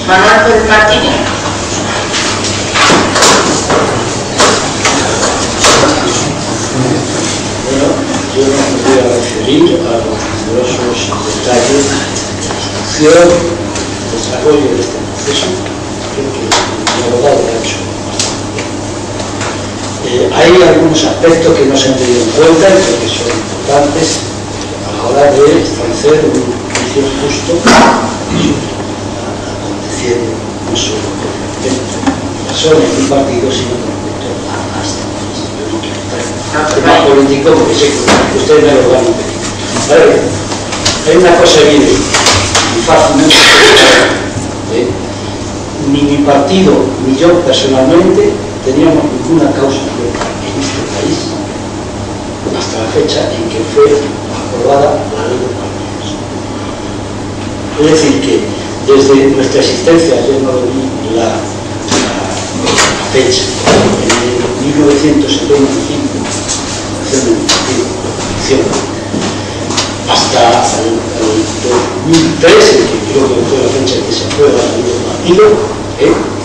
Manuel Pérez Martínez. Bueno, yo no me voy a referir a los numerosos detalles de institución, desarrollo de este proceso, creo que mi abogado lo ha hecho bastante. Hay algunos aspectos que no se han tenido en cuenta y creo que son importantes a la hora de establecer un juicio justo aconteciendo no solo con personas de un partido, sino con respecto a este país. Yo no quiero entrar en tema político porque sé que ustedes me lo van a impedir. Vale, hay una cosa evidente y fácilmente ni mi partido ni yo personalmente teníamos ninguna causa abierta en este país hasta la fecha en que fue aprobada la ley de partidos. Es decir, que desde nuestra existencia, yo no lo vi la fecha, en 1975, hasta el 2003, que creo que fue la fecha en que se aprueba la ley del partido,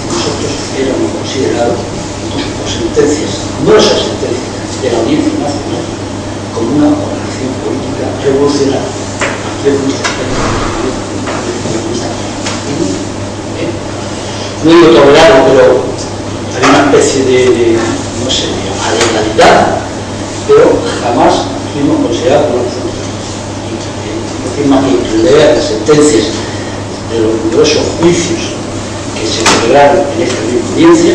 nosotros éramos considerados por sentencias, numerosas sentencias de la Audiencia Nacional, como una organización política revolucionaria. No digo tolerado, pero hay una especie de no sé, de alegalidad, pero jamás fuimos considerados como una no tiene más que leer las sentencias de los numerosos juicios que se celebraron en esta misma audiencia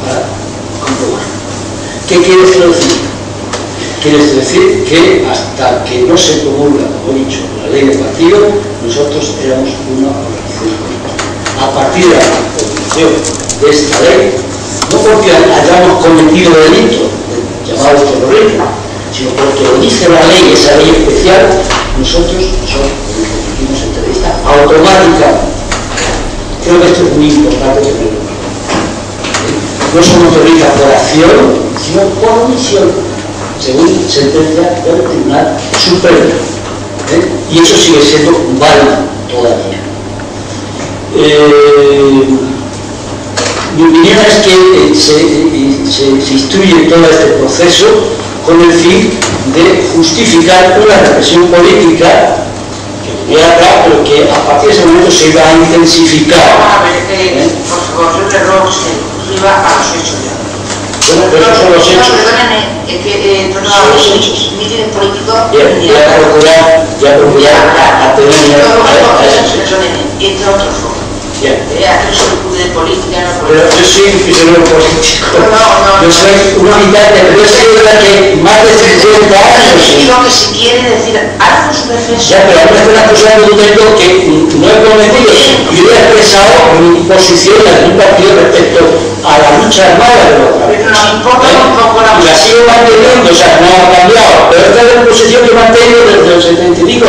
para comprobarlo. ¿Qué quiere esto decir? Quiere decir que hasta que no se promulga, como he dicho, la ley de partido, nosotros éramos una organización política. A partir de la promulgación de esta ley, no porque hayamos cometido delito llamado terrorismo, sino porque lo dice la ley, esa ley especial, nosotros somos, como dijimos en entrevista, automáticamente. Creo que esto es muy importante tenerlo en cuenta. No somos terroristas por acción, sino por omisión, según sentencia del Tribunal Supremo. Y eso sigue siendo válido todavía. Mi opinión es que se instruye todo este proceso con el fin de justificar una represión política que venía atrás, pero que a partir de ese momento se iba a intensificar. Por favor, el error se iba a los hechos ya. Bueno, pero esos son los hechos. Son los hechos. Mítines políticos. Ya procurar atener entre otros focos. Aquel sobre de política, no pero yo soy un prisionero político. Yo soy una mitad de la que más de 50 años. Digo que si quiere decir algo en su defensa. Ya, pero ahora estoy acusando de un delito que no he cometido. Yo he expresado mi posición en un partido respecto a la lucha armada de los Pero no importa tampoco la y la sigo manteniendo, o sea, no ha cambiado. Pero esta es la posición que he mantenido desde los 75.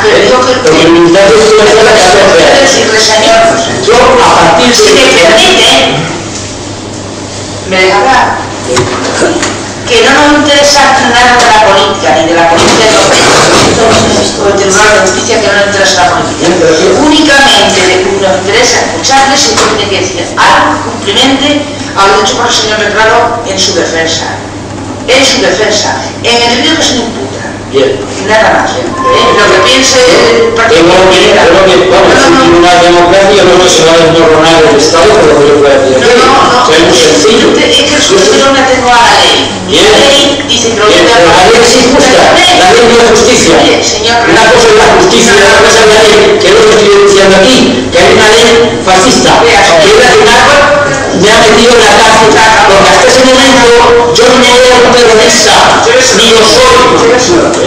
Pero digo que porque el militar de estuvo en la 14 años. Yo, a partir de... Si me permite, me deja hablar. Que no nos interesa nada de la política, ni de la política de los países, o el Tribunal de Justicia, que no nos interesa la política. Únicamente nos interesa escucharle si tiene que decir algo que cumplimente a lo dicho por el señor Reclaro en su defensa. En su defensa. En el debido que se le imputa. Bien. Nada más. Lo que piense el partido. Creo que, vamos, en una democracia no se va a desmoronar el Estado, pero yo puedo decir aquí. Es muy sencillo. Es que yo no me tengo a la ley. Bien. La ley dice que lo que la ley es injusta, la ley no es justicia. Una cosa es la justicia y otra cosa es la ley, que es lo que estoy diciendo aquí, que hay una ley fascista, que es la que me ha metido en la cárcel, porque hasta ese momento yo no era un terrorista, ni lo soy.